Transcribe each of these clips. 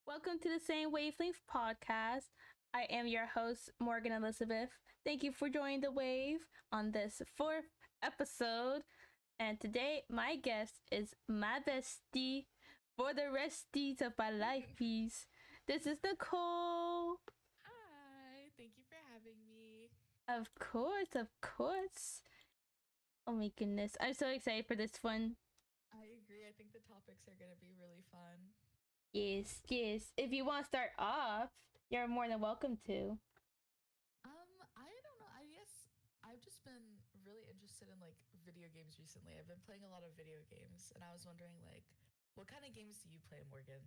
Welcome to the Same Wavelength podcast. I am your host, Morgan Elizabeth. Thank you for joining the wave on this fourth episode. And today, my guest is my bestie for the resties of my life piece. This is Nicole. Hi, thank you for having me. Of course, of course. Oh my goodness. I'm so excited for this one. I agree. I think the topics are going to be really fun. Yes, yes. If you want to start off, you're more than welcome to. I don't know. I guess I've just been really interested in like video games recently. I've been playing a lot of video games, and I was wondering like what kind of games do you play, Morgan?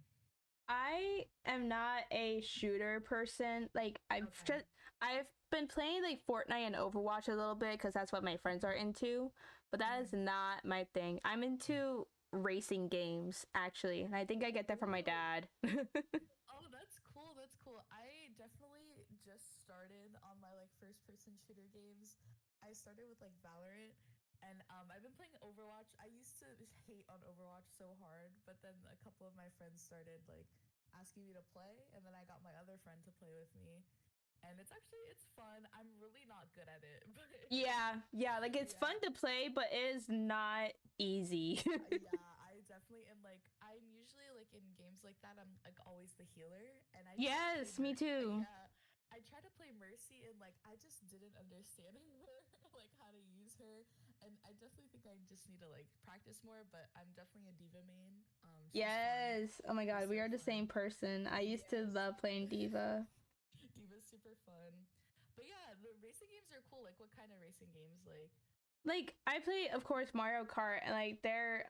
I am not a shooter person. Okay. I've been playing like Fortnite and Overwatch a little bit because that's what my friends are into, but that is Mm-hmm. not my thing. I'm into racing games actually, and I think I get that from my Ooh. dad. Oh, that's cool. That's cool. I definitely just started on my like first person shooter games. I started with like Valorant and I've been playing Overwatch. I used to hate on Overwatch so hard, but then a couple of my friends started like asking me to play and then I got my other friend to play with me. And it's fun. I'm really not good at it, but Yeah, yeah, like it's fun yeah. to play, but it is not easy. Yeah, I definitely am like I'm usually like in games like that I'm like always the healer and I tried to play Yes, me too. yeah, I tried to play Mercy and like I just didn't understand her like how to use her and I definitely think I just need to like practice more, but I'm definitely a diva main. She's fun. Yes. Oh my She's god, we so are the fun. same person. I used to Yes. love playing Diva. Diva's super fun. But yeah, the racing games are cool. Like what kind of racing games like Like I play, of course, Mario Kart, and like they're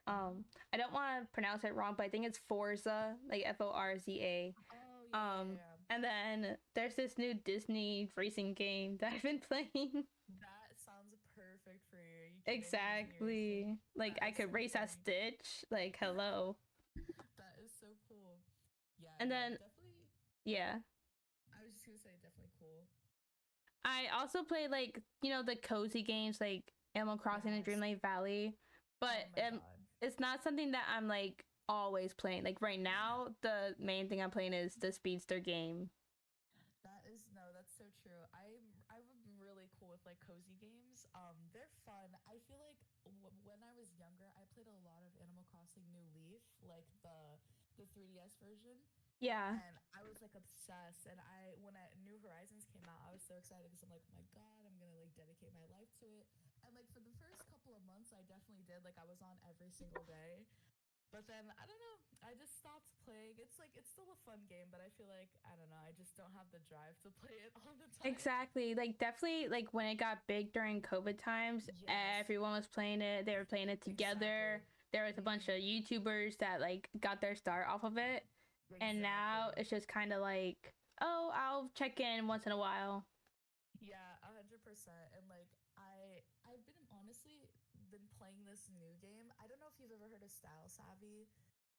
I don't want to pronounce it wrong, but I think it's Forza, like Forza. oh Um, yeah. and then there's this new Disney racing game that I've been playing. That sounds perfect for you. You can make Disney racing. Exactly. Like That I is could so race as funny. Stitch. Like hello. That is so cool. Yeah, And no, then definitely. yeah, I was just gonna say definitely cool. I also play like the cozy games like Animal Crossing and Yes. Dreamlight Valley, but Oh my god. it's not something that I'm like always playing. Like right now, the main thing I'm playing is the Speedster game. That is no, that's so true. I'm really cool with like cozy games. They're fun. I feel like when I was younger, I played a lot of Animal Crossing New Leaf, like the 3DS version. Yeah, And I was like obsessed. And I when I New Horizons came out, I was so excited because I'm like, oh my god, I'm gonna like dedicate my life to it. And like for the first couple of months, I definitely did. Like I was on every single day. But then I don't know. I just stopped playing. It's like it's still a fun game, but I feel like I don't know. I just don't have the drive to play it all the time. exactly. Like definitely like when it got big during COVID times, Yes, everyone was playing it. They were playing it exactly. together. There was a bunch Mm-hmm. of YouTubers that like got their start off of it. And now Exactly. it's just kind of like, oh, I'll check in once in a while. Yeah, 100%. And like I've been honestly been playing this new game. I don't know if you've ever heard of Style Savvy.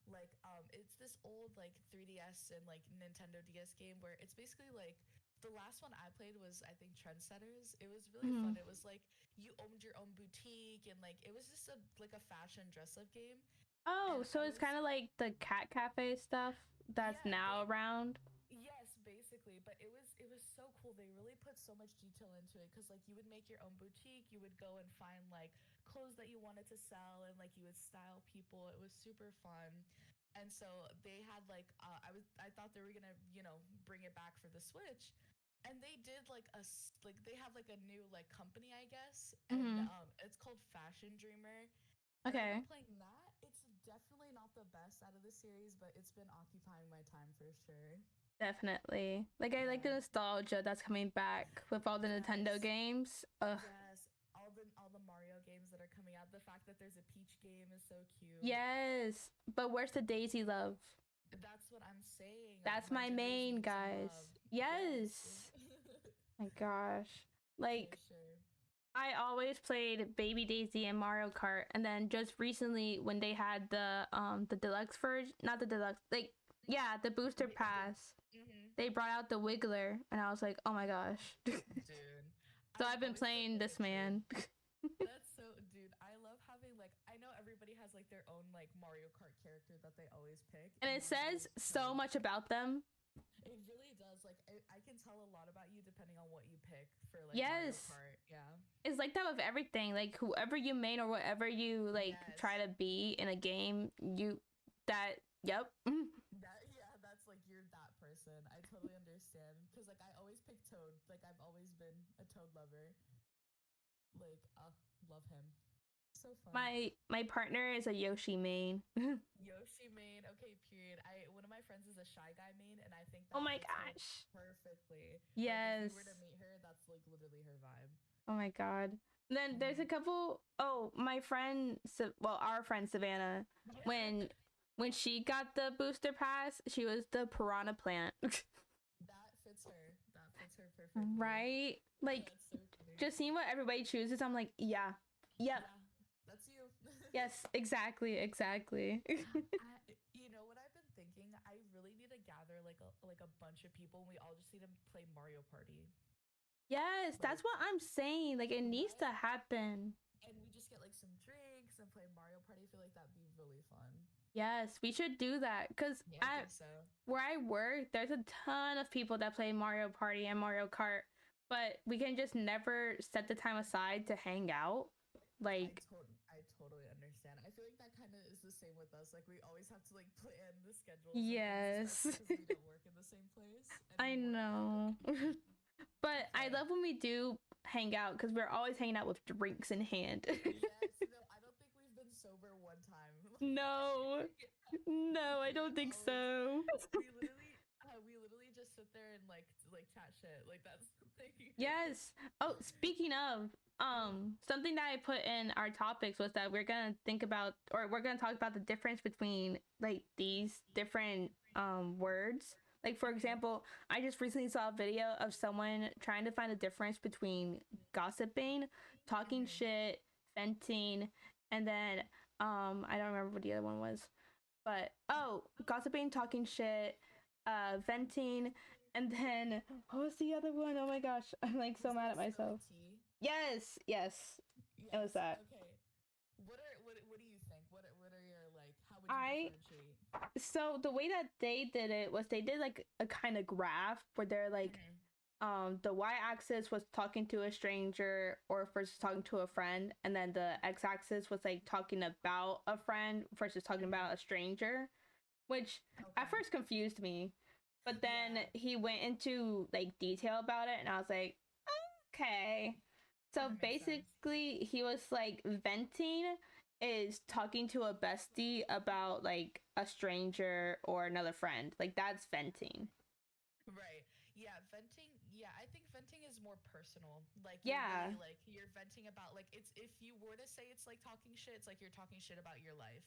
Like it's this old like 3DS and like Nintendo DS game where it's basically like the last one I played was I think Trendsetters. It was really Mhm. fun. It was like you owned your own boutique and like it was just a like a fashion dress up game. Oh, And so I it's was kind of like the cat cafe stuff that's yeah, now around. yes, basically, but it was so cool. They really put so much detail into it cuz like you would make your own boutique, you would go and find like clothes that you wanted to sell and like you would style people. It was super fun. And so they had like I thought they were going to, bring it back for the Switch. And they did like like they have like a new like company, I guess, and Hmm. it's called Fashion Dreamer. And I've Okay, been playing that. It's definitely not the best out of the series, but it's been occupying my time for sure. definitely. Like I like the Yeah. nostalgia that's coming back with all the Nintendo Yes. games. Ugh. Yes. All the Mario games that are coming out. The fact that there's a Peach game is so cute. Yes, but where's the Daisy love? That's what I'm saying. That's My my Daisy main, needs guys. love. Yes. Yes. My gosh. For Like sure. I always played Baby Daisy and Mario Kart, and then just recently when they had the deluxe version, not the deluxe, like yeah, the booster pass, they brought out the Wiggler, and I was like, oh my gosh. Dude, So I've I've been always playing this pictured. man. That's so, dude. I love having like I know everybody has like their own like Mario Kart character that they always pick, And and it usually says it's so Toad. much about them. It really does. Like I can tell a lot about you depending on what you pick for like Mario Yes. Kart. Yeah. It's like that with everything. Like whoever you main or whatever you like Yes. try to be in a game, you that yep. That yeah, that's like you're that person. I totally understand. Cause like I always pick Toad. Like I've always been a Toad lover. Like love him. So fun. My partner is a Yoshi main. Yoshi main. Okay, period. I one of my friends is a Shy Guy main, and I think Oh that my fits her gosh. perfectly. Like if you Yes. were to meet her, that's like literally her vibe. Oh my god. Then there's a Mm-hmm. couple. Oh, my friend, well, our friend Savannah, Yeah. when when she got the booster pass, she was the piranha plant. That fits her. That fits her perfectly. Right? Like That's so funny. just seeing what everybody chooses, I'm like, yeah, yep, Yeah, that's you. yes, exactly, exactly. You know what I've been thinking? I really need to gather like a bunch of people, and we all just need to play Mario Party. Yes, Like that's what I'm saying. Like it needs to right, happen. and we just get like some drinks and play Mario Party. I feel like that'd be really fun. Yes, we should do that because Yeah, I at think so. where I work, there's a ton of people that play Mario Party and Mario Kart, but we can just never set the time aside to hang out. Like, I totally understand. I feel like that kind of is the same with us. Like we always have to like plan the schedules of things, yes, especially because we don't work in the same place I anymore. know. But I But love when we do hang out because we're always hanging out with drinks in hand. yes, no, I don't think we've been sober one time. No, no, I We're don't think always so. we literally just sit there and like chat shit. Like that's the thing. Yes. Oh, speaking of, something that I put in our topics was that we're gonna think about, or we're gonna talk about the difference between like these different words. Like for Mhm. example, I just recently saw a video of someone trying to find a difference between gossiping, talking Mhm. shit, venting, and then I don't remember what the other one was. But oh, gossiping, talking shit, venting, and then what was the other one? Oh my gosh, I'm like so Wasn't mad it at spilling myself. tea? Yes, yes, it was Yes. that. Okay. What do you think? What are your like? How would you I differentiate? So the way that they did it was they did like a kind of graph where they're like Mhm. the y-axis was talking to a stranger or versus talking to a friend, and then the x-axis was like talking about a friend versus talking Mhm. about a stranger, which at Okay. first confused me. But then Yeah. he went into like detail about it, and I was like, okay. So Kind of makes sense. basically, he was like venting is talking to a bestie about like a stranger or another friend. Like that's venting. Right. Yeah, venting. Yeah, I think venting is more personal. Like you're Yeah. really like you're venting about like it's if you were to say it's like talking shit, it's like you're talking shit about your life.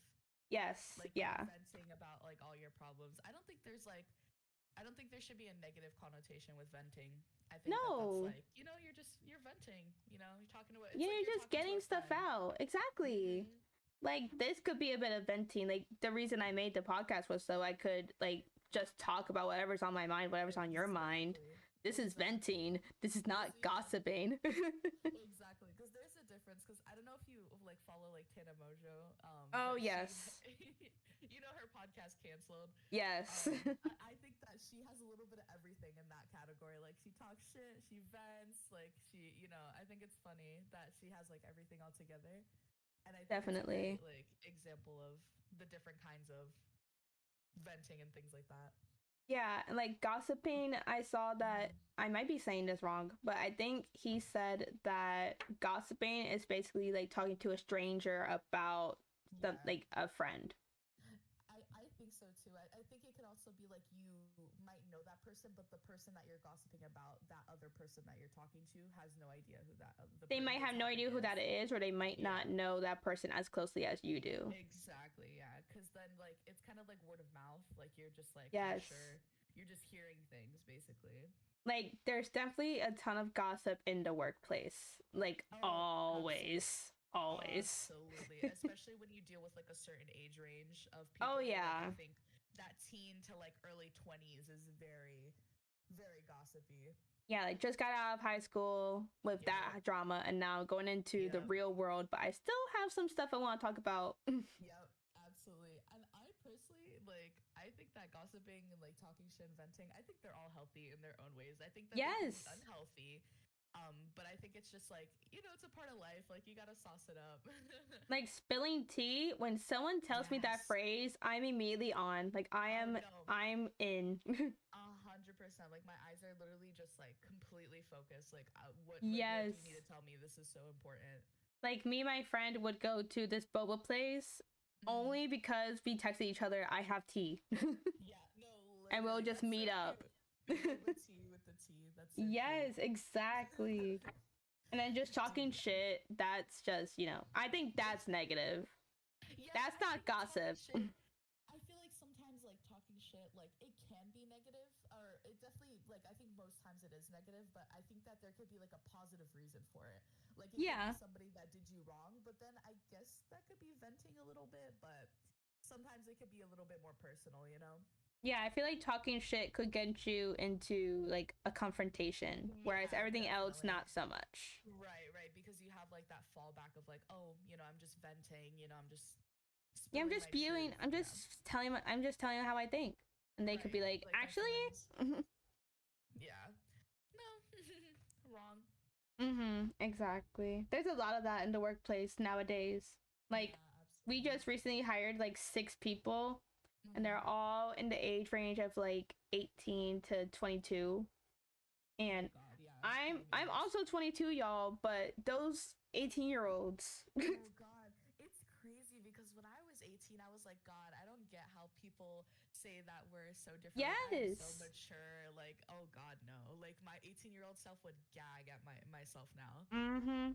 Yes. Like you're Yeah. venting about like all your problems. I don't think there should be a negative connotation with venting. I think that that's No. like, you're venting, you're talking to Yeah, it's like you're you're just talking to getting a stuff friend. out. Exactly. Mhm. Like this could be a bit of venting. Like the reason I made the podcast was so I could like just talk about whatever's on my mind, whatever's on your mind. Exactly. This is Exactly. venting. This is This not yeah. gossiping. Exactly, because there's a difference. Because I don't know if you like follow like Tana Mojo, Oh but she, yes. her podcast canceled. Yes. I think that she has a little bit of everything in that category. Like she talks shit, she vents, like I think it's funny that she has like everything all together, and I think it's a great Definitely. like example of the different kinds of venting and things like that. Yeah, and like gossiping, I saw that Mm-hmm. I might be saying this wrong, but I think he said that gossiping is basically like talking to a stranger about some Yeah. like a friend. I think so too. I think it could also be like you might know that person, but the person that you're gossiping about, that other person that you're talking to, has no idea who They might what's have no happening idea who is. that is, or they might Yeah, not know that person as closely as you do. exactly. Yeah, because then like it's kind of like word of mouth. Like you're just like I'm Yes. sure you're just hearing things basically. Like there's definitely a ton of gossip in the workplace. Like Oh, absolutely. always. Always. Absolutely. Especially when you deal with like a certain age range of Oh people. Like I yeah. think that teen to like early 20s is very Very gossipy. Yeah, like just got out of high school with Yep. that drama and now going into the Yep. real world, but I still have some stuff I want to talk about. Yep, absolutely. And I personally like I think that gossiping and like talking shit and venting, I think they're all healthy in their own ways. I think that they can be Yes. unhealthy. But I think it's just like, it's a part of life. Like you gotta sauce it up. Like spilling tea, when someone tells me that Yes. phrase, I'm immediately on. Like Oh no. I'm in. 100%. Like my eyes are literally just like completely focused. Like what Yes. do you need to tell me? This is so important. Like me and my friend would go to this boba place Mm. only because we texted each other, I have tea. Yeah, no, And we'll literally, just that's so meet up. cute. Boba tea with the tea. That's so cute. Yes, exactly. And then just talking Dude, shit, that's just, I think it's that's negative. yeah, That's I not think talking gossip. shit. I feel like sometimes like talking shit, like it can be negative, or it definitely like I think most times it is negative, but I think that there could be like a positive reason for it. Like it could be Yeah. somebody that did you wrong, but then I guess that could be venting a little bit, but sometimes it could be a little bit more personal, you know? Yeah, I feel like talking shit could get you into like a confrontation, whereas Yeah, everything else, definitely. not so much. Right, right. Because you have like that fallback of like, oh, I'm just venting, I'm just Yeah, spilling my truth. Yeah. I'm just telling you how I think. And they could be Right. like, Like my feelings. actually, Yeah. No. Wrong. exactly. There's a lot of that in the workplace nowadays. Like, Yeah, we absolutely. just recently hired like 6 people, and they're Mm-hmm. all in the age range of like 18 to 22. Oh And God, yeah, I'm prime I'm age. also 22, y'all, but those 18-year-olds. Oh God, it's crazy because when I was 18, I was like, God, I don't get how people say that we're so different. Like I am so Yes. mature. Like, oh God, no. Like my 18-year-old self would gag at myself now.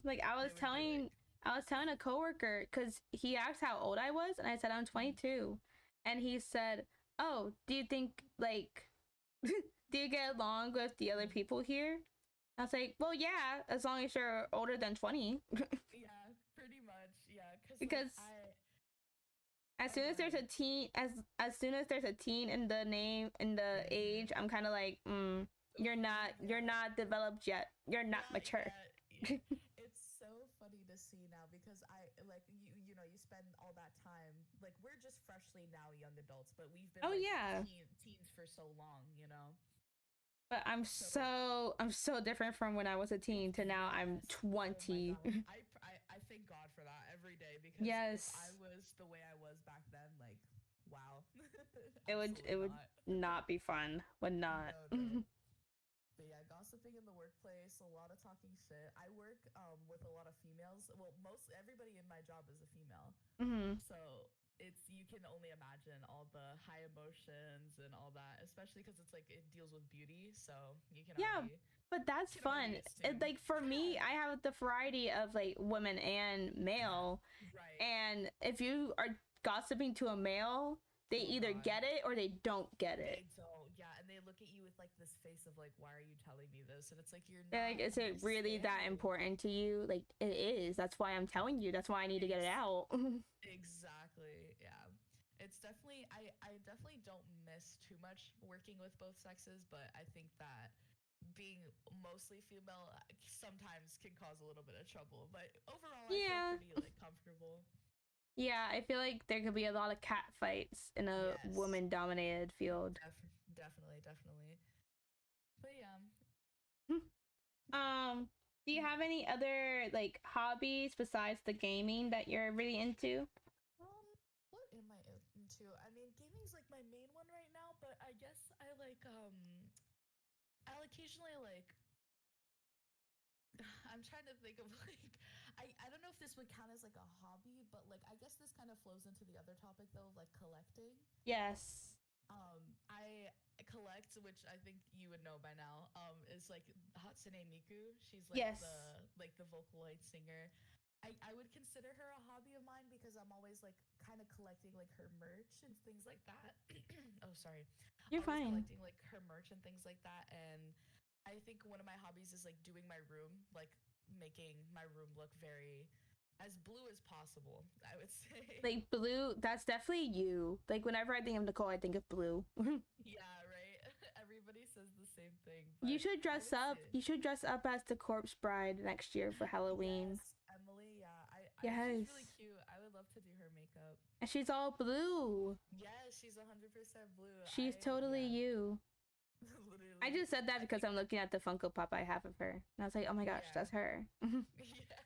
Like They would be like, I was telling a coworker because he asked how old I was, and I said I'm mm, 22, and he said, "Oh, do you think like, do you get along with the other mm. people here?" I was like, "Well, yeah, as long as you're older than 20." Yeah, pretty much. Yeah, because like Because as oh, soon go as there's ahead. a teen, as soon as there's a teen in the name in the age, Mm-hmm. I'm kind of like, Ooh, you're yeah. not developed yet. You're not Not mature. yet. Yeah. It's so funny to see now because I like you spend all that time like we're just freshly now young adults, but we've been Oh like yeah. teens for so long. But So I'm so different from when I was a teen to now I'm yes. Oh my 20. God. I thank God for that every day because if I Yes. was the way I was back then, like wow. It Absolutely would not. not be fun. Would not. No, no. But yeah, gossiping in the workplace, a lot of talking shit. I work with a lot of females. Well, most everybody in my job is a female. hmm So it's you can only imagine all the high emotions and all that, especially because it's like it deals with beauty. So Yeah, but that's can already fun. assume. Like for me, Yeah. I have the variety of like women and male. Right. And if you are gossiping to a male, they Oh either God. get it or they don't get it. They don't. Yeah, and they look at you with like this face of like, why are you telling me this? And it's like you're They're like, not is it really that understanding. important to you? Like, it is. That's why I'm telling you. That's why I need to get it Ex- out. exactly. Yeah. It's definitely I definitely don't miss too much working with both sexes, but I think that being mostly female sometimes can cause a little bit of trouble. But overall, I feel Yeah. pretty like comfortable. Yeah, I feel like there could be a lot of cat fights in a Yes, woman dominated field. definitely, definitely. But yeah, um, do you have any other like hobbies besides the gaming that you're really into? um, what am I into? I mean, gaming's like my main one right now, but I guess I'll occasionally like I'm trying to think of like I don't know if this would count as like a hobby, but like I guess this kind of flows into the other topic though of like collecting. Yes. I collect, which I think you would know by now, is like Hatsune Miku. She's like Yes. the Vocaloid singer. I would consider her a hobby of mine because I'm always like kind of collecting like her merch and things like that. Oh, sorry. You're Always fine. collecting like her merch and things like that. And I think one of my hobbies is like doing my room, like making my room look very as blue as possible, I would say. Like blue, that's definitely you. Like whenever I think of Nicole, I think of blue. Yeah, right. Everybody says the same thing. You But should I dress would up. say You should dress up as the corpse bride next year for Halloween. yes, Emily. Yeah, she's Yes. really cute. I would love to do her makeup. And she's all blue. Yes, she's 100% blue. She's totally Yeah, you. I literally. just said that I because think I'm looking at the Funko Pop I have of her. And I was like, oh my gosh, yeah, that's her. yeah.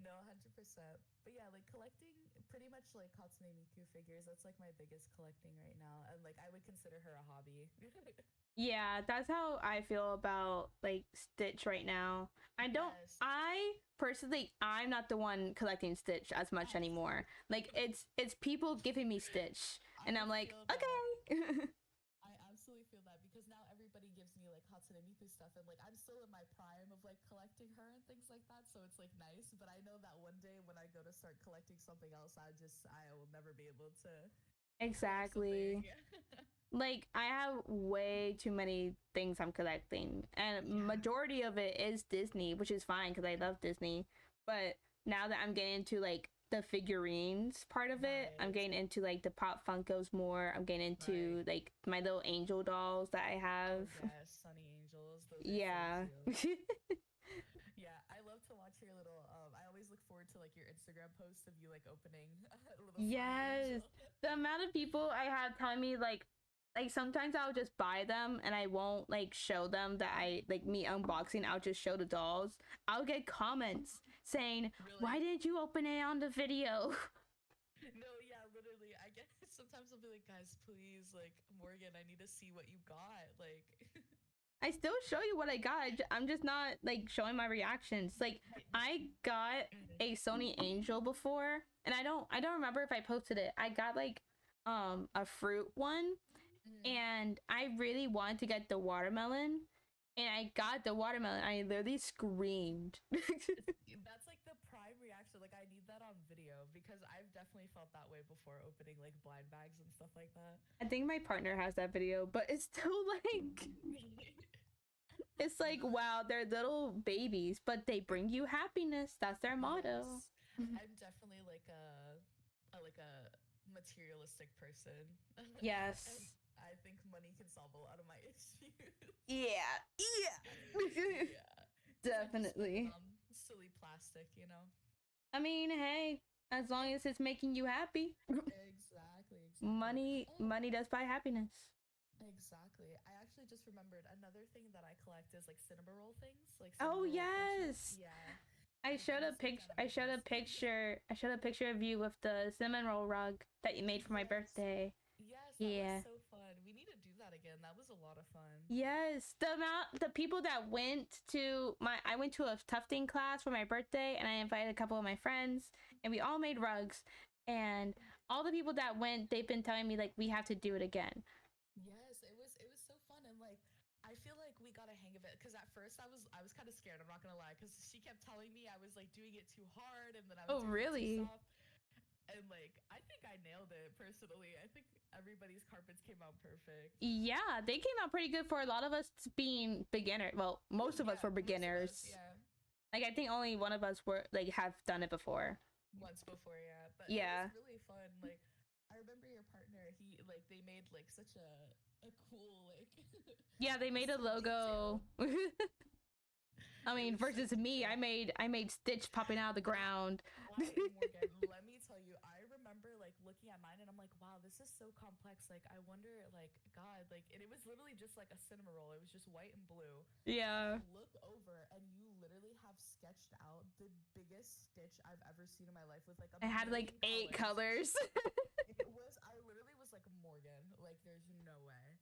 No, 100%. But yeah, like collecting pretty much like Hatsune Miku figures. That's like my biggest collecting right now, and like I would consider her a hobby. Yeah, that's how I feel about like Stitch right now. Yes, I personally I'm not the one collecting Stitch as much anymore. absolutely. Like it's people giving me Stitch and I I'm like, feel that. okay. I absolutely feel that because now everybody gives me like Hatsune Miku stuff, and like I'm still in my prime of like collecting her and things like that. So it's like nice, but I know that one day when I go to start collecting something else, I will never be able to collect something. Exactly. Like I have way too many things I'm collecting and Yeah, majority of it is Disney, which is fine because I love Disney. But now that I'm getting into like the figurines part of it, I'm right, getting into like the pop Funkos more. I'm getting right. into like my little angel dolls that I Oh have. yes, Sunny Angels. Those are so Yeah. cute. Yeah, I love to watch your little. I always look forward to like your Instagram posts of you like opening a little Sunny Yes. Angel. The amount of people I have telling me like sometimes I'll just buy them and I won't like show them that I like me unboxing. I'll just show the dolls. I'll get comments saying, "Why Really? didn't you open it on the video?" No, yeah, literally. I get sometimes I'll be like, guys, please, like Morgan, I need to see what you got. Like, I still show you what I got. I'm just not like showing my reactions. Like I got mm, a Sony Angel before and I don't remember if I posted it. I got like a fruit one mm. and I really wanted to get the watermelon, and I got the watermelon. I literally screamed. That's like the prime reaction. Like, I need that on video because I've definitely felt that way before opening like blind bags and stuff like that. I think my partner has that video, but it's still like it's like No, wow, they're little babies, but they bring you happiness. That's their motto. yes, I'm definitely like a materialistic person. And Yes. I think money can solve a lot of my issues. Yeah. Yeah. Yeah, instead of just spending Definitely. on silly plastic, you know. I mean, hey, as long as it's making you happy, Exactly, exactly. Oh, money does buy happiness. exactly. I actually just remembered another thing that I collect is like cinema roll things, like Oh cinema roll plushies. yes. Yeah, that is like down on I my showed a list. picture. I showed a picture of you with the cinnamon roll rug that you made for my Yes. birthday. Yes, that was Yeah. so fun. We need to do that again. That was a lot of fun. Yes. The people that went to my I went to a tufting class for my birthday and I invited a couple of my friends and we all made rugs, and all the people that went, they've been telling me like we have to do it again. Yes, it was so fun, and like I feel like we got a hang of it because at first I was kind of scared. I'm not gonna lie, because she kept telling me I was like doing it too hard and then I was Oh, doing it too really? soft. And like I think I nailed it personally. I think everybody's carpets came out perfect. Yeah, they came out pretty good for a lot of us being beginner. Well, most of us Yeah, were most of us, beginners. yeah. Like I think only one of us were like have done it before. Once before, yeah. But it was Yeah. really fun. Like I remember your partner, he like they made like such a cool like Yeah, they it was made a so logo. detailed. I It mean, was so versus me, detailed. I made Stitch popping out of the ground. Morgan, let me tell you, I remember like looking at mine and I'm like, wow, this is so complex. Like, I wonder, like, God, like, and it was literally just like a cinema roll. It was just white and blue. And I Yeah. look over and you literally have sketched out the biggest stitch I've ever seen in my life with like a I had like million 8 colors. colors. I literally was like, Morgan, like, there's no way.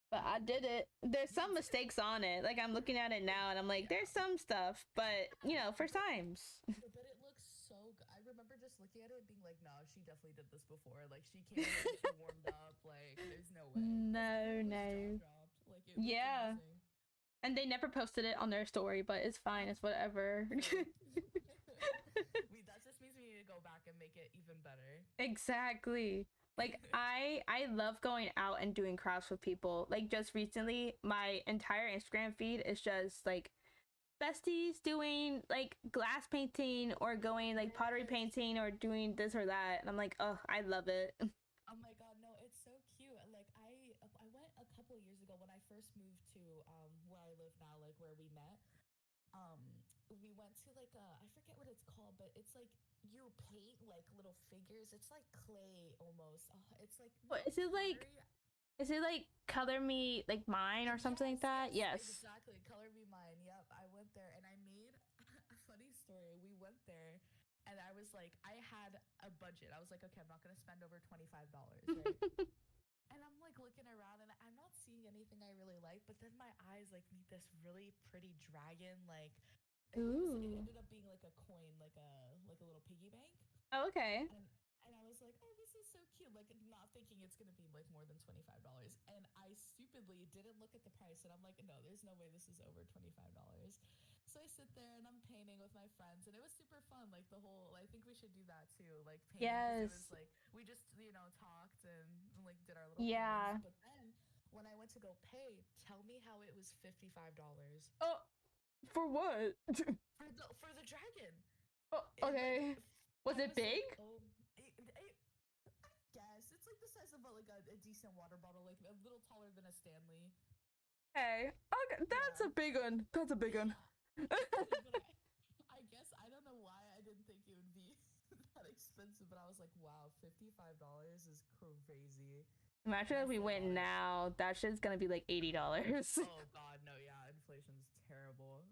But I did it. There's You some did it. mistakes on it. Like I'm looking at it now and I'm like, Yeah. there's some stuff, but you know, first But times. but it looks so good. I remember just looking at it and being like, no, she definitely did this before. Like she came in, she warmed up. Like there's no way. Because I No, was jaw no. dropped. Like it looked Yeah. amazing. And they never posted it on their story, but it's fine. It's whatever. Perfect. That just means we need to go back and make it even better. Exactly. Like I love going out and doing crafts with people. Like just recently, my entire Instagram feed is just like besties doing like glass painting or going like pottery Yes. painting or doing this or that. And I'm like, oh, I love it. Oh my god, no, it's so cute. Like I went a couple years ago when I first moved to where I live now, like where we met, um, we went to like I forget what it's called, but it's like you paint like little figures. It's like clay almost. It's like What not pottery. is it like Color Me Like Mine or something like Yes, that? yes, Yes. exactly. Color Me Mine. Yep, I went there and I made a funny story. We went there and I was like, I had a budget. I was like, okay, I'm not gonna spend over $25, right? And I'm like looking around and I'm not seeing anything I really like, but then my eyes like meet this really pretty dragon. Like it Ooh. ended up being like a coin, like a little piggy bank. Oh, okay. And I was like, oh, this is so cute. Like not thinking it's gonna be like more than $25. And I stupidly didn't look at the price and I'm like, no, there's no way this is over $25. So I sit there and I'm painting with my friends and it was super fun. Like the whole I think we should do that too, like painting because it was Yes. like we just, talked and like did our little paintings. Yeah. But then when I went to go pay, tell me how it was $55 Oh, for what? for the dragon. Oh, And like okay. Was I it was big? like, oh, I guess it's like the size of a decent water bottle, like a little taller than a Stanley. Okay. Okay, that's a Yeah, big one. That's a big one. but I guess I don't know why I didn't think it would be that expensive, but I was like, wow, $55 is crazy. Imagine And I if we still went bought it. now. That shit's gonna be like $80. Oh God, no, yeah, inflation's terrible.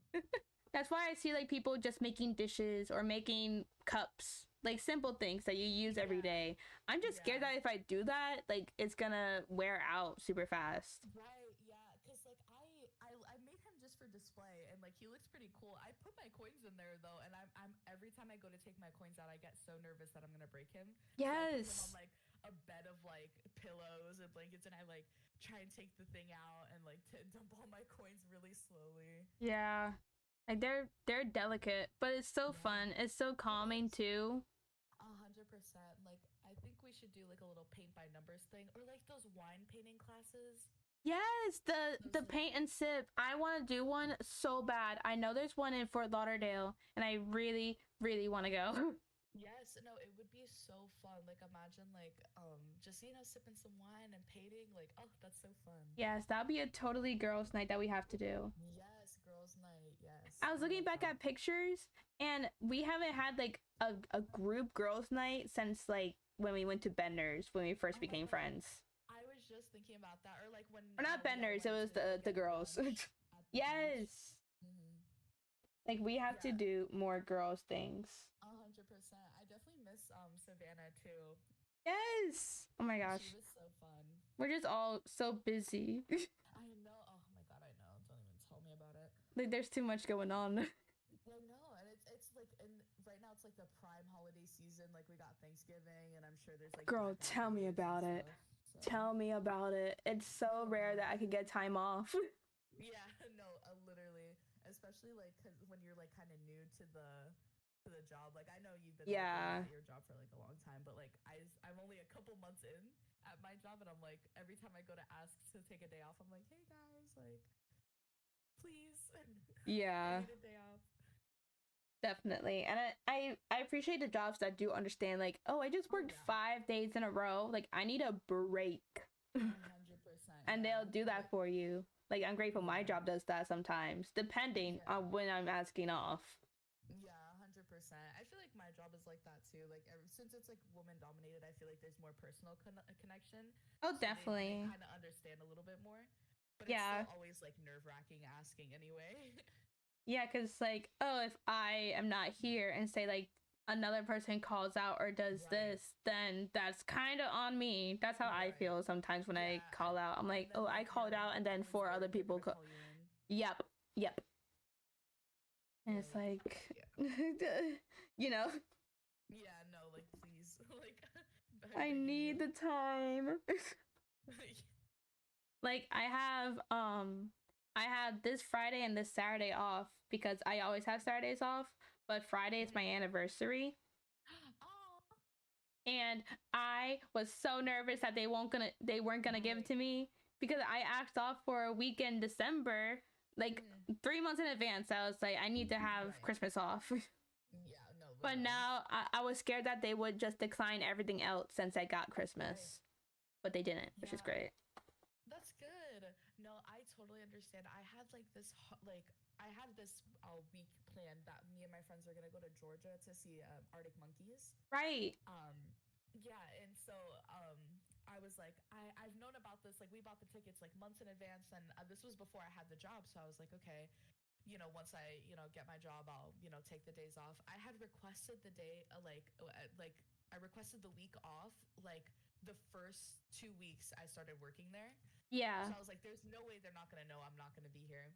That's why I see like people just making dishes or making cups, like simple things that you use every Yeah, day. I'm just scared yeah. that if I do that, like it's gonna wear out super fast. Right, yeah, because like I made him just for display, and like he looks pretty cool. I put my coins in there though, and I'm every time I go to take my coins out, I get so nervous that I'm gonna break him. So I put him on Yes. like a bed of like pillows and blankets, and I like try and take the thing out and like dump all my coins really slowly. Yeah. Like they're delicate, but it's so Yeah, fun. It's so it calming is. too. 100%. Like I think we should do like a little paint by numbers thing, or like those wine painting classes. Yes, Those the like paint and sip. I want to do one so bad. I know there's one in Fort Lauderdale, and I really, really want to go. Yes, no, it would be so fun. Like imagine like just sipping some wine and painting. Like, oh, that's so fun. Yes, that'd be a totally girls' night that we have to do. Yes, girls' night. Yes, I was I looking love back that. at pictures, and we haven't had like a group girls' night since like when we went to Bender's when we first Oh my became God, friends. I was just thinking about that. Or like when Or not we all Bender's, it went was to go the get girls. brunch at the beach. Yes. Mm-hmm. Like we have to Yeah, do more girls things. 100%. I definitely miss Savannah too. Yes. Oh my She gosh. was so fun. We're just all so busy. I know. Oh my God, I know. Don't even tell me about it. Like there's too much going on. I know, and it's like, and right now it's like the prime holiday season. Like we got Thanksgiving, and I'm sure there's like Girl, Black tell me Fridays and about it. stuff. So Tell me about it. It's so oh rare that I man, could get time off. yeah, no, literally, especially like cause when you're like kind of new to the job. Like I know you've been working Yeah. at your job for like a long time, but like I'm only a couple months in at my job, and I'm like every time I go to ask to take a day off, I'm like, hey guys, like please, I Yeah. need a day off. Definitely. And I appreciate the jobs that do understand like, oh, I just Oh worked yeah, 5 days in a row. Like I need a break. 100%. And they'll Yeah, do that like for you. Like I'm grateful my yeah. job does that sometimes, depending Yeah. on when I'm asking off. Yeah, 100%. I feel like my job is like that too. Like since it's like woman dominated, I feel like there's more personal connection. Oh, So they definitely. kind of understand a little bit more. But it's Yeah. still always like nerve-wracking asking anyway. Yeah, cuz like, oh, if I am not here and say like another person calls out or does Right. this, then that's kind of on me. That's how I Right. feel sometimes when I Yeah, call out. I'm and like, then "Oh, I like called out and then always four other worried they're people gonna call you in. Yep. Yep. And it's Like like yeah. you know, Yeah, no, like please. Like I'm I begging need you. the time. Like I have this Friday and this Saturday off because I always have Saturdays off, but Friday is my Mhm. anniversary Oh, and I was so nervous that they weren't gonna give it right. to me because I asked off for a week in December, like Mhm. 3 months in advance. I was like, I need to have Right. Christmas off. Yeah, no, But literally. now I was scared that they would just decline everything else since I got Right. Christmas. But they didn't, which is Yeah. great. That's good. No, I totally understand. I had this week planned that me and my friends are gonna go to Georgia to see Arctic monkeys. Right. Um, yeah, and so I was like, I've known about this. Like, we bought the tickets like months in advance, and this was before I had the job. So I was like, okay, once I get my job, I'll take the days off. I had requested the day I requested the week off like the first 2 weeks I started working there. Yeah. So I was like, there's no way they're not gonna know I'm not gonna be here.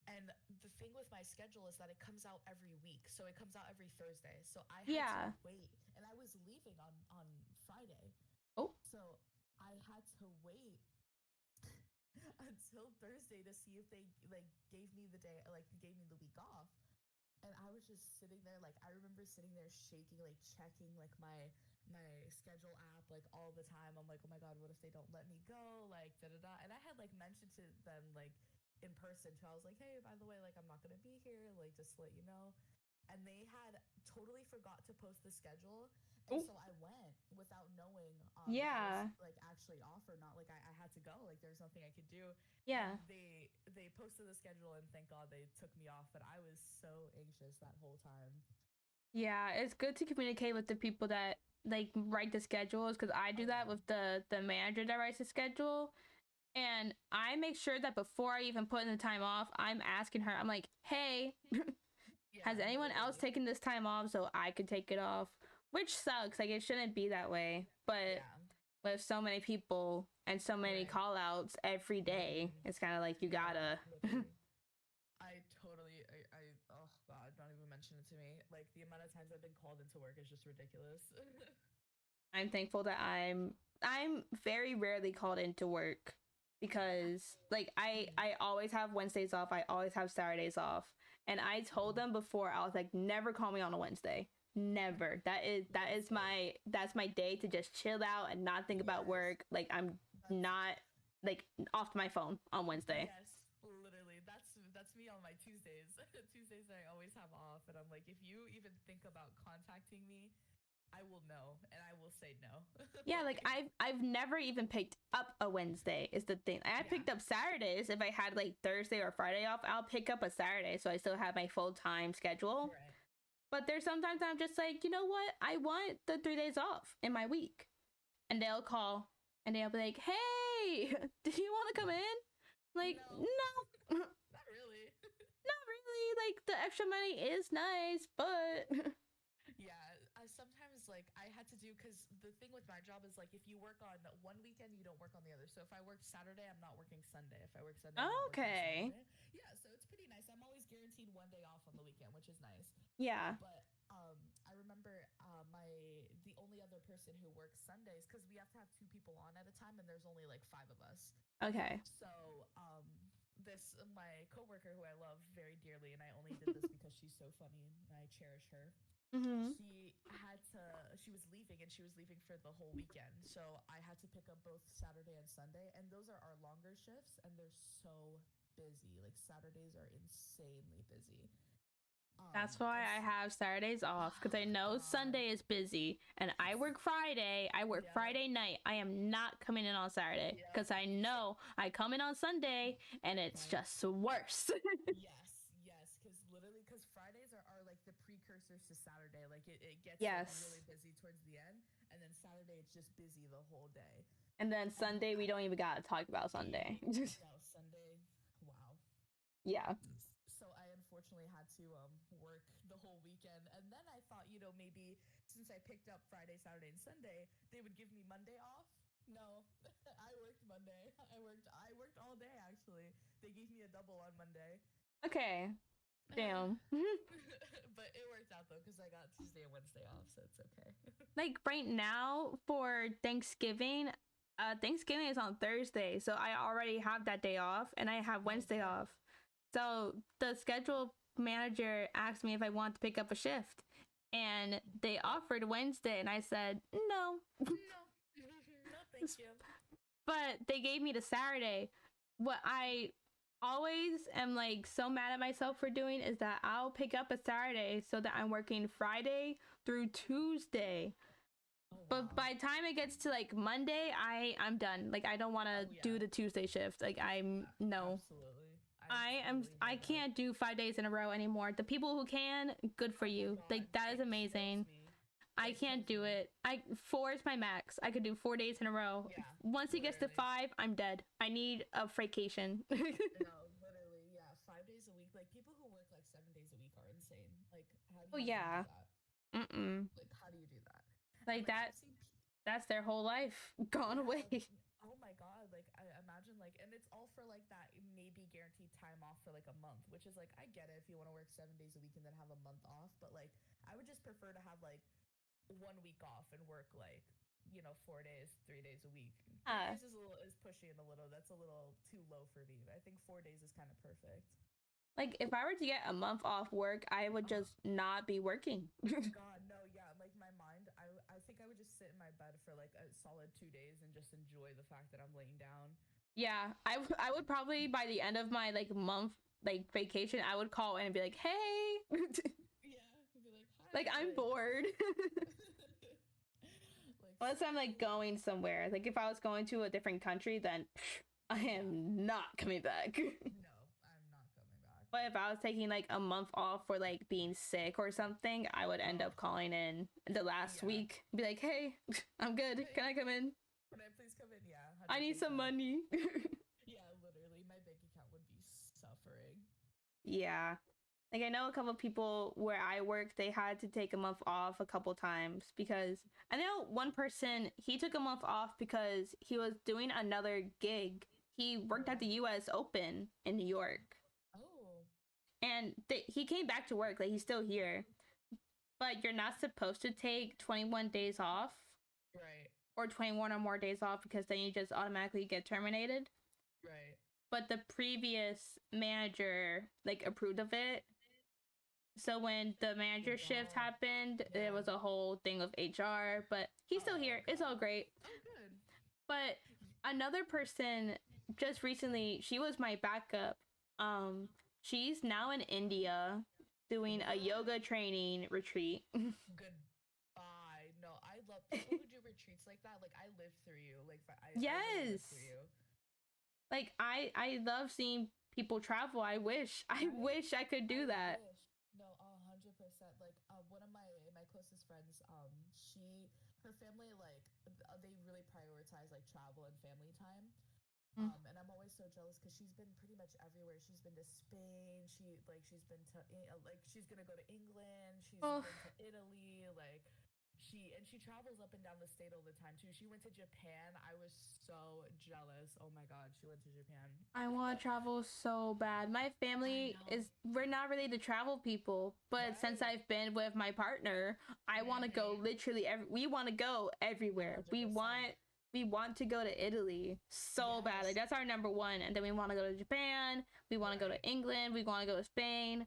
And the thing with my schedule is that it comes out every week. So it comes out every Thursday. So I had to Yeah. wait. And I was leaving on Friday. Oh. So I had to wait until Thursday to see if they gave me the week off. And I was just sitting there, like I remember sitting there shaking, like checking like my schedule app like all the time. I'm like, oh my god, what if they don't let me go? Like da da da. And I had like mentioned to them like in person too. I was like, hey, by the way, like I'm not gonna be here, like just to let you know. And they had totally forgot to post the schedule. And Oh. so I went without knowing if I was Yeah. like actually off or not. Like I had to go. Like there was nothing I could do. And Yeah. they posted the schedule and thank God they took me off. But I was so anxious that whole time. Yeah, it's good to communicate with the people that like write the schedules because I do Oh that yeah. with the manager that writes the schedule. And I make sure that before I even put in the time off, I'm asking her, I'm like, hey, Yeah, has anyone else literally. taken this time off so I could take it off? Which sucks. Like, it shouldn't be that way. But Yeah. with so many people and so many Right. call outs every day, Mm-hmm. it's kind of like you Yeah, gotta. literally. Oh God, don't even mention it to me. Like the amount of times I've been called into work is just ridiculous. I'm thankful that I'm very rarely called into work because like Mm. I always have Wednesdays off. I always have Saturdays off. And I told them before I was like never call me on a Wednesday. Never. Wednesday. That's my day to just chill out and not think about Yes. work. Like I'm That's not like off my phone on Wednesday. yes, literally. That's me on my Tuesdays. Tuesdays I always have off and I'm like if you even think about contacting me, I will know and I will say no. Yeah, like Like I've never even picked up a Wednesday is the thing. I yeah. picked up Saturdays if I had like Thursday or Friday off. I'll pick up a Saturday so I still have my full time schedule. Right. But there's sometimes I'm just like, you know what? I want the 3 days off in my week, and they'll call and they'll be like, hey, do you want to come in? Like, No. no, not Not really. really. Like the extra money is nice, but Yeah, sometimes like I had to do because the thing with my job is like if you work on one weekend, you don't work on the other. So if I work Saturday, I'm not working Sunday. If I work Sunday, I'm not working okay, Saturday. Yeah, so it's pretty nice. I'm always guaranteed one day off on the weekend, which is nice. yeah, But I remember the only other person who works Sundays because we have to have two people on at a time, and there's only like five of us. okay, So this my coworker who I love very dearly, and I only did this because she's so funny and I cherish her. mm-hmm. She was leaving and she was leaving for the whole weekend. So I had to pick up both Saturday and Sunday, and those are our longer shifts, and they're so busy. Like Saturdays are insanely busy. That's why I It's have Saturdays off because I know God. Sunday is busy and I It's work Friday. I work yeah, Friday night. I am not coming in on Saturday yeah. because I So know I come in on Sunday and it's right. just worse. Yes, because literally, because Fridays are like the precursors to Saturday. Like it gets like Yes. really busy towards the end, and then Saturday it's just busy the whole day. And then And Sunday, we don't even got to talk about Sunday. no, Sunday, wow. Yeah. So I unfortunately had to work the whole weekend, and then I thought, maybe since I picked up Friday, Saturday, and Sunday, they would give me Monday off. No, I worked Monday. I worked all day actually. They gave me a double on Monday. Okay. Damn. But it worked out though because I got Tuesday and Wednesday off, so it's okay. Like right now for Thanksgiving, Thanksgiving is on Thursday, so I already have that day off and I have Oh, Wednesday okay. off. So the schedule manager asked me if I want to pick up a shift, and they offered Wednesday, and I said no. No, no, thank you. But they gave me the Saturday. What I always am like so mad at myself for doing is that I'll pick up a Saturday so that I'm working Friday through Tuesday. Oh But Wow. by the time it gets to like Monday, I'm done. Like I don't want to Oh yeah. do the Tuesday shift. Like I'm no. Absolutely. I totally I know that. can't do 5 days in a row anymore. The people who can, good for Oh my you. god, Like that is it kills amazing. me. I It can't kills do me. it. I four is my max. I could do 4 days in a row. Yeah, Once it gets to literally. five, I'm dead. I need a vacation. No, literally, yeah. 5 days a week. Like people who work like 7 days a week are insane. Like, how do Oh you even do yeah. that? Mm-mm. Like, how do you do that? And Like like that. I've seen, That's their whole life gone yeah. away. Oh my god. Like I imagine like, and it's all for like that maybe guaranteed time off for like a month, which is like I get it if you want to work 7 days a week and then have a month off, but like I would just prefer to have like 1 week off and work like 4 days, 3 days a week. Three Yeah. days is pushing it a little. That's a little too low for me. I think 4 days is kind of perfect. Like if I were to get a month off work, I would just not be working. God, no, yeah. Like my mind, I think I would just sit in my bed for like a solid 2 days and just enjoy the fact that I'm laying down. Yeah, I would probably by the end of my like month like vacation, I would call in and be like, "Hey, Yeah, I'd be like, hi, like I'm like, bored." like Unless I'm like so. going somewhere. Like if I was going to a different country, then I Yeah, am not coming back. no, I'm not coming back. But if I was taking like a month off for like being sick or something, I would end Oh, up calling in the last yeah. week, be like, "Hey, I'm good. Hey, Can I come in? can I please come in? Yeah, I hundred need some percent. money." Yeah, literally, my bank account would be suffering. Yeah. Like I know a couple of people where I work, they had to take a month off a couple times because I know one person he took a month off because he was doing another gig. He worked at the US Open in New York. Oh, And he came back to work, like he's still here. But you're not supposed to take 21 days off right, or 21 or more days off because then you just automatically get terminated. right. But the previous manager like approved of it. So when the Good manager shift job. happened, there Yeah. was a whole thing of HR, but he's still Oh here. It's all God. great. Oh, good. But another person just recently, she was my backup. Um, she's now in India doing a What? yoga training retreat. Goodbye. No, I love people who do retreats like that. Like I live through you. Like I really live through Yes. you. Like I love seeing people travel. I Right? wish I could do I that. wish. No, 100%. Like one of my closest friends, her family like they really prioritize like travel and family time. Mm. And I'm always so jealous because she's been pretty much everywhere. She's been to Spain. She's been to like she's gonna go to England. She's Oh, been to Italy. Like she travels up and down the state all the time too. She went to Japan. I was so jealous. Oh my god, she went to Japan. I want to travel so bad. My I family know. is, we're not really the travel people, but since Right. I've been with my partner, I want to go Mm-hmm. literally we want to go everywhere. 100%. We want to go to Italy so bad. Like Yes. that's our number one. And then we want to go to Japan, we want to go Right. to England, we want to go to Spain.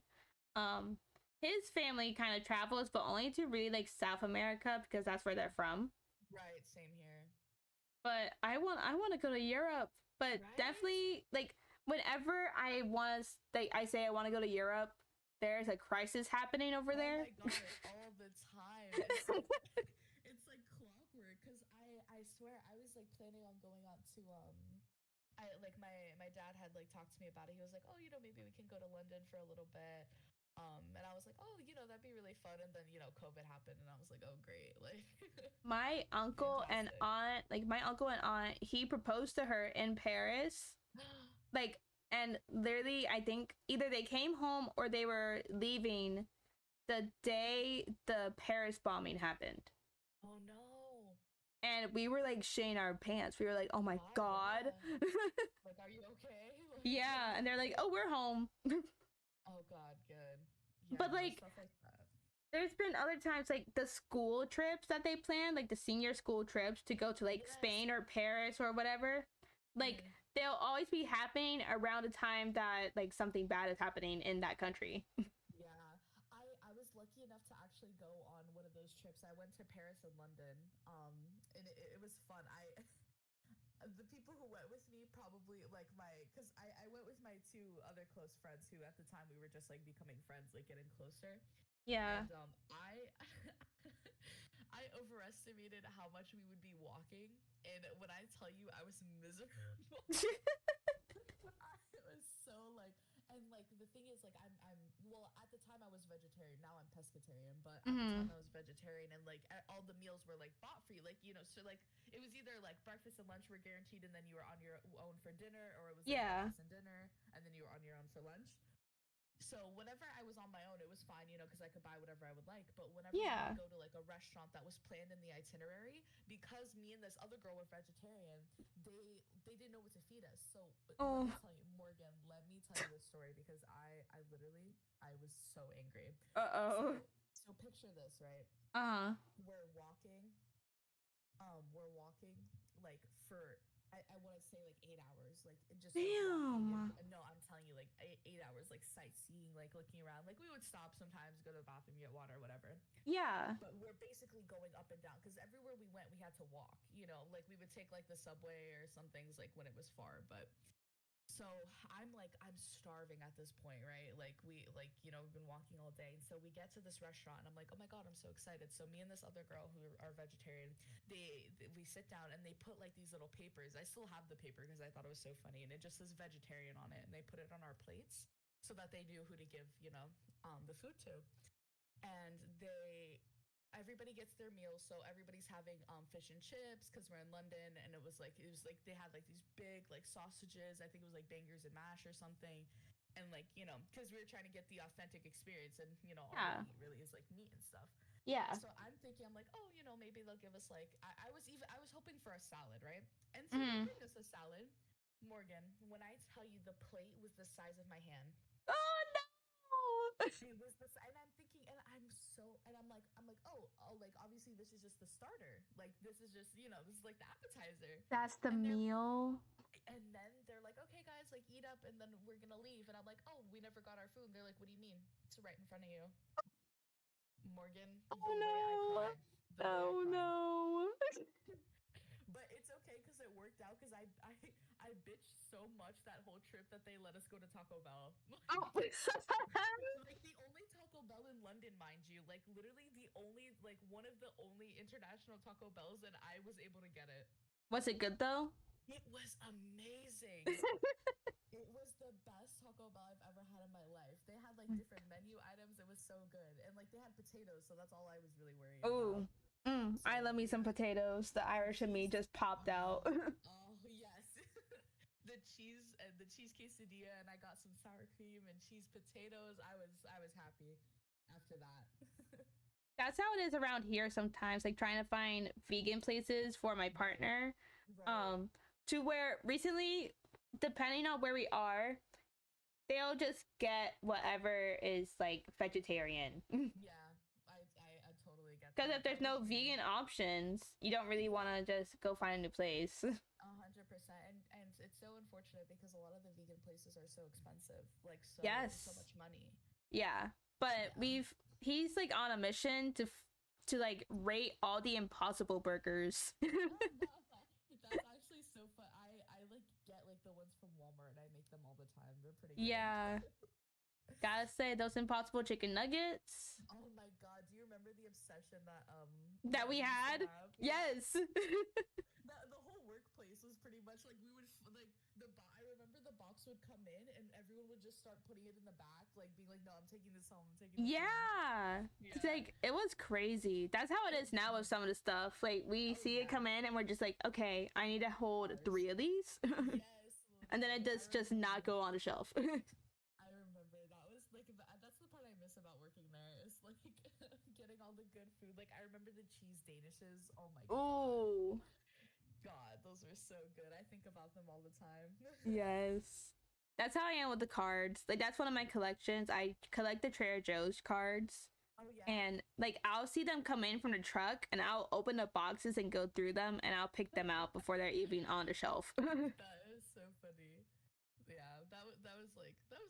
Um his family kind of travels but only to really like South America because that's where they're from. Right. Same here. But I want to go to Europe. But Right. definitely like whenever I want to like I say I want to go to Europe, there's a crisis happening over Oh there. my god, all the time. It's like it's like clockwork cuz I swear I was like planning on going on to I like my dad had like talked to me about it. He was like, "Oh, maybe we can go to London for a little bit." And I was like, "Oh, that'd be really fun." And then, COVID happened and I was like, "Oh, great." Like My uncle and fantastic. aunt, like my uncle and aunt, he proposed to her in Paris. Like and literally I think either they came home or they were leaving the day the Paris bombing happened. Oh no. And we were like shitting our pants. We were like, "Oh my Why? god." Yeah. Like, are you okay? Like, what Yeah, and they're like, happened? "Oh, we're home." Oh God, good. Yeah, But no, like stuff like that. there's been other times like the school trips that they plan, like the senior school trips to go to like Yes. Spain or Paris or whatever. Like Mm. they'll always be happening around the time that like something bad is happening in that country. Yeah, I was lucky enough to actually go on one of those trips. I went to Paris and London, and it was fun. The people who went with me probably like because I went with my two other close friends who at the time we were just like becoming friends, like getting closer. Yeah. And I I overestimated how much we would be walking, and when I tell you I was miserable, it was so like, and like the thing is like I'm well at the time I was vegetarian. Now I'm pescatarian, but at the time Mm-hmm. I was vegetarian, and like all the meals were like bought for you, like so like it was either like breakfast and lunch were guaranteed, and then you were on your own for dinner, or it was like Yeah. breakfast and dinner, and then you were on your own for lunch. So whenever I was on my own, it was fine, because I could buy whatever I would like. But whenever we Yeah. would go to like a restaurant that was planned in the itinerary, because me and this other girl were vegetarian, they didn't know what to feed us. So let Oh. me tell you, Morgan, let me tell you this story because I literally I was so angry. Uh-oh. So picture this, right? Uh-huh. We're walking we're walking like for I want to say like 8 hours, like just like walking. Damn. And no, I'm telling you, like 8 hours, like sightseeing, like looking around. Like we would stop sometimes, go to the bathroom, get water, whatever. Yeah. But we're basically going up and down because everywhere we went, we had to walk. Like we would take like the subway or some things like when it was far. But so I'm starving at this point, right? Like we've been walking all day, and so we get to this restaurant, and I'm like, oh my god, I'm so excited. So me and this other girl who are vegetarian, we sit down, and they put like these little papers. I still have the paper because I thought it was so funny, and it just says vegetarian on it, and they put it on our plates so that they knew who to give the food to. And everybody gets their meals, so everybody's having fish and chips because we're in London, and it was like they had like these big like sausages. I think it was like bangers and mash or something. And like because we were trying to get the authentic experience, and all they Yeah. eat really is like meat and stuff. Yeah. So I'm thinking, I'm like, oh, maybe they'll give us like I was hoping for a salad, right? And so they Mm. bring us a salad. Morgan, when I tell you the plate was the size of my hand, Oh no. it was this, and I'm thinking, and I'm like, oh, like obviously this is just the starter. Like this is just, this is like the appetizer. That's the And meal. they're like, okay, guys, like eat up, and then we're gonna leave. And I'm like, oh, we never got our food. And they're like, what do you mean? It's right in front of you, Morgan. The way I Oh cried, the no. way I Oh cried. no. But it's okay because it worked out because I bitched so much that whole trip that they let us go to Taco Bell. Oh. Like the only Taco Bell in London, mind you, like literally the only, like one of the only international Taco Bells, and I was able to get it. Was it good though? It was amazing. It was the best Taco Bell I've ever had in my life. They had like different menu items. It was so good, and like they had potatoes, so that's all I was really worried about. Oh. So I love me some yeah, potatoes. The the Irish in me cheese. just popped out. Oh yes, the cheese quesadilla, and I got some sour cream and cheese potatoes. I was happy after that. That's how it is around here sometimes, like trying to find vegan places for my Right, partner. right. Um, to where recently, depending on where we are, they'll just get whatever is like vegetarian. Yeah, I totally get Because if that. That there's was no me. vegan options, you don't really want to just go find a new place. 100%. And it's so unfortunate because a lot of the vegan places are so expensive, like so Yes. much money. Yeah. But Yeah. he's like on a mission to like rate all the impossible burgers. That's actually so fun. I like get like the ones from Walmart. I make them all the time. They're pretty good. Yeah. Gotta say, those impossible chicken nuggets Oh my god, do you remember the obsession that that we we used to had. have? Yeah. Yes. The whole workplace was pretty much like we would like I remember the box would come in and everyone would just start putting it in the back, like being like, no, I'm taking this home, I'm taking this home. Yeah. It's Yeah. like it was crazy. That's how it It is now with was. some of the stuff. Like we Oh see it yeah. come in and we're just like, okay, I need to Of hold course. 3 of these. Yes, And then it literally. I does just not remember. go on the shelf. I remember that was like that's the part I miss about working there is like getting all the good food. Like I remember the cheese danishes. Oh my god. Ooh. God, those were so good. I think about them all the time. Yes. That's how I am with the cards. Like that's one of my collections. I collect the Trader Joe's cards. Oh yeah. And like I'll see them come in from the truck and I'll open the boxes and go through them and I'll pick them out before they're even on the shelf. That is so funny. Yeah, that was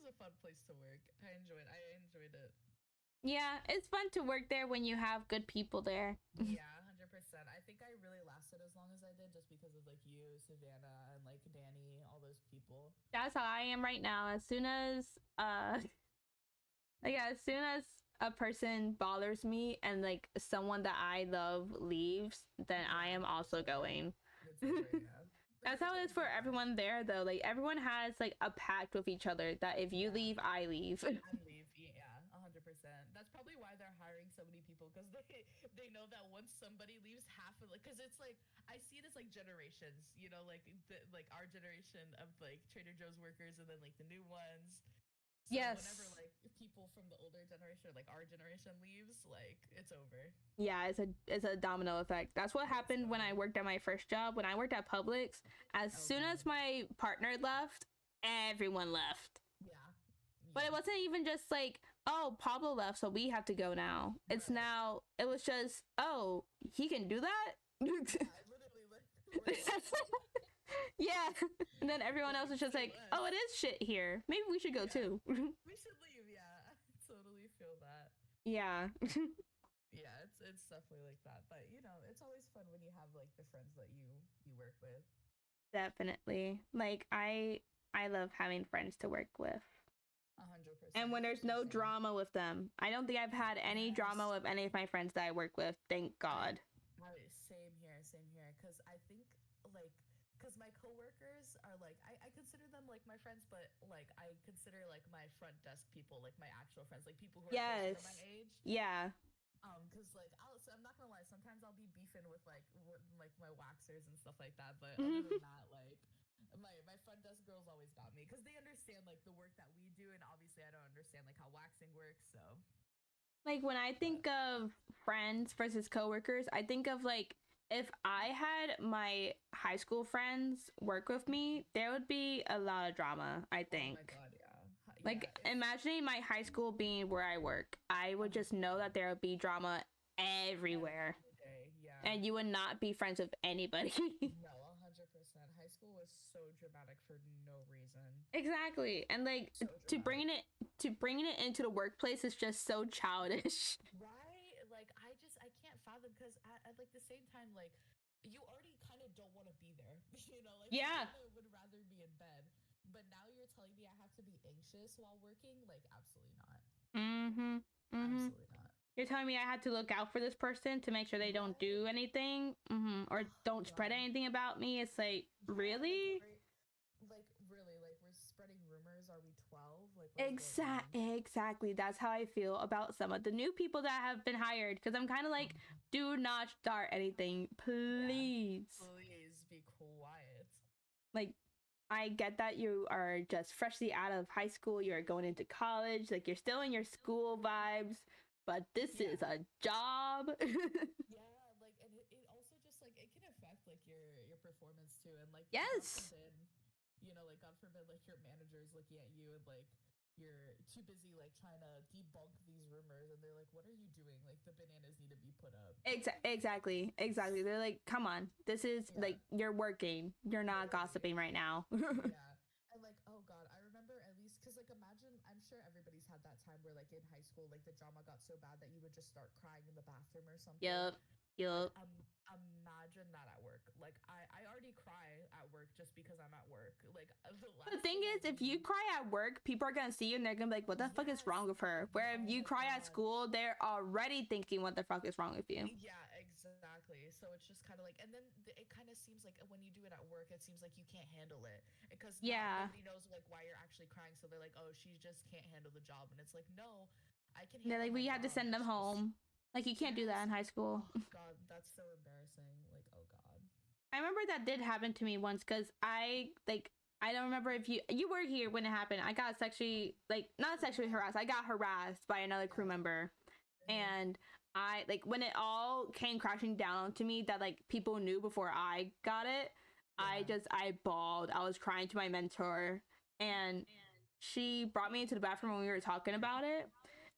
a fun place to work. I enjoyed it. Yeah, it's fun to work there when you have good people there. Yeah, 100%. I think I really lasted as long as I did just because of like you, Savannah, and like Danny, all those people. That's how I am right now. As soon as yeah, as soon as a person bothers me and like someone that I love leaves, then I am also going. It's over, yeah. That's how it is for Yeah. everyone there, though. Like everyone has like a pact with each other that if you Yeah. leave, I leave. I leave, yeah, 100%. That's probably why they're hiring so many people because they know that once somebody leaves, half of like, because it's like I see it as like generations, you know, like like our generation of like Trader Joe's workers, and then like the new ones. So whenever Yes. like people from the older generation, like our generation, leaves, like it's over. Yeah, it's a domino effect. That's what It's happened when I over. worked at my first job. When I worked at Publix, as Oh soon as god. my partner left, everyone left. Yeah. But it Yeah. wasn't even just like, oh, Pablo left, so we have to go now. It's Right. now, it was just, oh, he can do that? Yeah. Literally, like we're like Yeah. And then everyone else like was just say like, oh, it less. is shit here. Maybe we should go Yeah. too. We should leave. Yeah. I totally feel that. Yeah. Yeah, it's definitely like that. But you know, it's always fun when you have like the friends that you work with. Definitely. Like I love having friends to work with. A hundred And percent. when there's The no same. drama with them. I don't think I've had any drama Yes. with any of my friends that I work with. Thank I, God. same here, same here. Cause I think like, cause my coworkers are like, I consider them like my friends, but like I consider like my front desk people, like my actual friends, like people who are closer Yes. to my age. Yeah. Cause like so I'm not gonna lie, sometimes I'll be beefing with like my waxers and stuff like that. But other than that, like my front desk girls always got me because they understand like the work that we do, and obviously I don't understand like how waxing works. So, Like when I but think of friends versus coworkers, I think of like if I had my high school friends work with me, there would be a lot of drama, I oh think. my god, yeah, yeah, Like imagining my high school being where I work, I would just know 100% that there would be drama everywhere. every day, yeah. And you would not be friends with anybody. No, 100%. High school was so dramatic for no reason. Exactly. And like So to dramatic. bringing it to bringing it into the workplace is just so childish. Right? Like I can't fathom because at like the same time, like you already kind of don't want to be there. You know, like you Yeah. kind of would rather be in bed. But now you're telling me I have to be anxious while working? Like absolutely not. Mm-hmm. Mm-hmm. Absolutely not. You're telling me I had to look out for this person to make sure they don't Right? do anything, or Oh don't spread God. anything about me. It's like, Yeah, really? like really like we're spreading rumors. Are we 12? Like what is going on? Exactly. That's how I feel about some of the new people that have been hired. Because I'm kind of like, Mhm. do not start anything, Yeah. please. Please be quiet. Like, I get that you are just freshly out of high school, you're going into college, like you're still in your school vibes, but this Yeah. is a job. Yeah, like and it also just like it can affect like your performance too, and like God Yes. forbid, you know, like God forbid like your manager is looking at you and like you're too busy like trying to debunk these rumors, and they're like, "What are you doing? Like the bananas need to be put up." Exactly. They're like, come on, this is Yeah, like, you're working, you're not literally. gossiping right now. Yeah. And like, oh God, I remember at least because like imagine, I'm sure everybody's had that time where like in high school, like the drama got so bad that you would just start crying in the bathroom or something. Yup. Like Yup. imagine that at work. Like I already cry at work just because I'm at work. Like the The last thing thing I is, if you need. cry at work, people are gonna see you and they're gonna be like, what the fuck is Yes. wrong with her? Where if Oh you my cry at God. school, they're already thinking, what the fuck is wrong with you? Yeah, exactly. So it's just kind of like, and then it kind of seems like when you do it at work, it seems like you can't handle it because not Yeah. nobody knows like why you're actually crying. So they're like, oh, she just can't handle the job, and it's like, no, I can They're handle like, my we had to job. send them It's just home. Like, you can't do that yes. in high school. Oh God, that's so embarrassing. Like, oh God. I remember that did happen to me once because I don't remember if you were here when it happened. I got sexually, like, not sexually Yeah. harassed. I got harassed by another crew Yeah. member, Mm-hmm. and I, like, when it all came crashing down to me that like people knew before I got it, Yeah. I bawled. I was crying to my mentor, and she brought me into the bathroom when we were talking about it,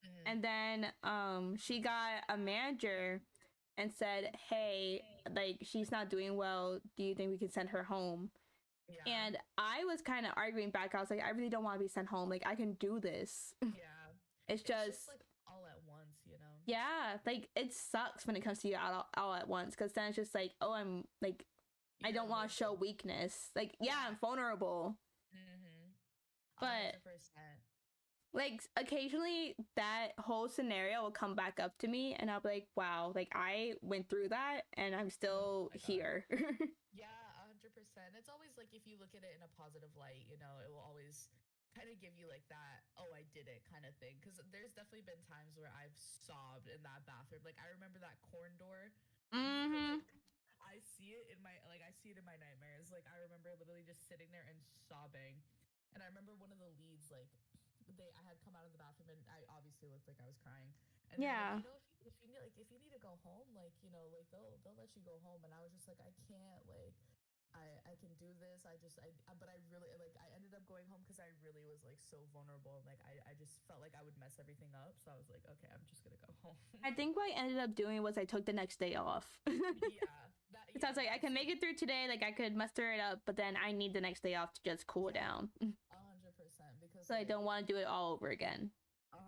Mm-hmm. and then she got a manager and said, hey, like, she's not doing well, do you think we can send her home? Yeah. And I was kind of arguing back. I was like, I really don't want to be sent home, like, I can do this. Yeah. It's It's just just, like all at once, you know. yeah, like, it sucks when it comes to you all at once, because then it's just like, oh, I'm like, I You're don't want to show vulnerable. weakness, like, yeah, Yeah. I'm vulnerable, Mm-hmm. A but hundred percent. like occasionally that whole scenario will come back up to me and I'll be like, wow, like I went through that and I'm Oh still my god. here. Yeah, 100%. It's always like if you look at it in a positive light, you know, it will always kind of give you like that, oh, I did it kind of thing. Because there's definitely been times where I've sobbed in that bathroom. Like I remember that corn door. Mm-hmm. Like I see it in my I see it in my nightmares. Like I remember literally just sitting there and sobbing. And I remember one of the leads like I had come out of the bathroom and I obviously looked like I was crying. And they were like, Yeah. you know, if you need if you need to go home, like you know, like they'll let you go home. And I was just like, I can't like. I can do this. But I really like, I ended up going home because I really was like so vulnerable. And like, I just felt like I would mess everything up. So I was like, okay, I'm just going to go home. I think what I ended up doing was I took the next day off. Yeah. So I was like, I That's can make it through today, like I could muster it up, but then I need the next day off to just cool yeah, down. 100% because So I like don't want to do it all over again. 100%.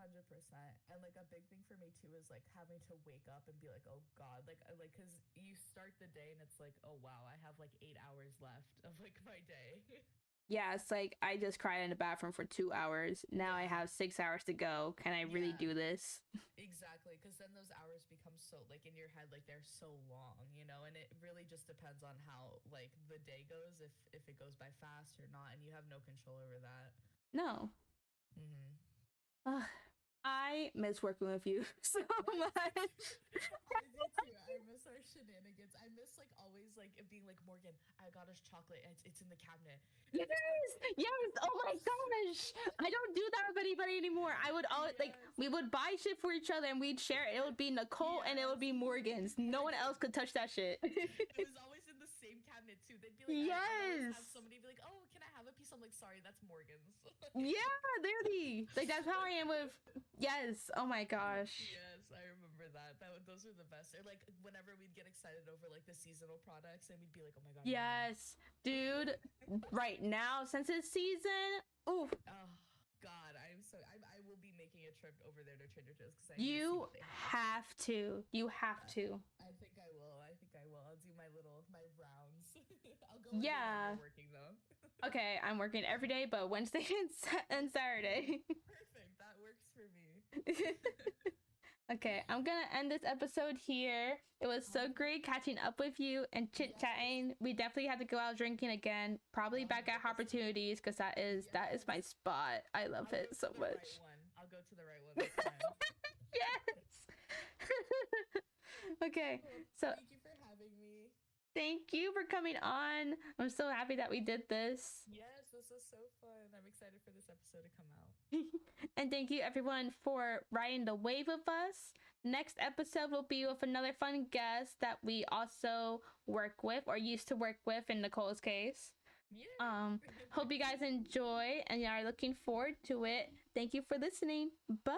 And like a big thing for me too is like having to wake up and be like, oh God, like, cause you start the day and it's like, oh wow, I have like 8 hours left of like my day. Yeah, it's like I just cried in the bathroom for 2 hours. Now I Yeah. have 6 hours to go. Can I really Yeah. do this? Exactly, because then those hours become so like in your head, like they're so long, you know, and it really just depends on how like the day goes, if it goes by fast or not, and you have no control over that. No. Mm-hmm. Ugh, I miss working with you so I do much. too. I do too. I miss our shenanigans. I miss like always like it being like Morgan, I got us chocolate. And it's in the cabinet. Yes, yes. Oh my gosh, I don't do that with anybody anymore. I would always like Yes. we would buy shit for each other and we'd share it. It would be Nicole and it Yes. would be Morgan's. No one Morgan. else could touch that shit. It was always in the same cabinet too. They'd be like, I'd always have Yes. somebody be like, oh, can I have a piece? I'm like, sorry, that's Morgan's. Yeah, literally. Like that's how I am with. Yes. Oh my gosh. Yes, I remember that. Those are the best. Or like whenever we'd get excited over like the seasonal products, and we'd be like, "Oh my god, Morgan!" Yes, dude. Right now, since it's season, ooh, Oh God, I will be making a trip over there to Trader Joe's because I need to see you what they have. have to. You have Uh, to. I think I will. I think I will. I'll do my rounds. I'll go every night Yeah. you're working though. Okay, I'm working every day, but Wednesday and Saturday. Perfect. That works for me. Okay, I'm gonna end this episode here. It was so Um, great catching up with you and chit yes, chatting. We definitely have to go out drinking again. Probably back at 100%. Opportunities because that is my Yes. spot. I love I'll go it to so the right much. one. I'll go to the right one this time. Yes. Okay, Well, so thank you for having me. thank you for coming on. I'm so happy that we did this. Yes, this was so fun. I'm excited for this episode to come out. And thank you everyone for riding the wave with us. Next episode will be with another fun guest that we also work with or used to work with in Nicole's case. Yeah. Hope you guys enjoy and are looking forward to it. Thank you for listening. Bye.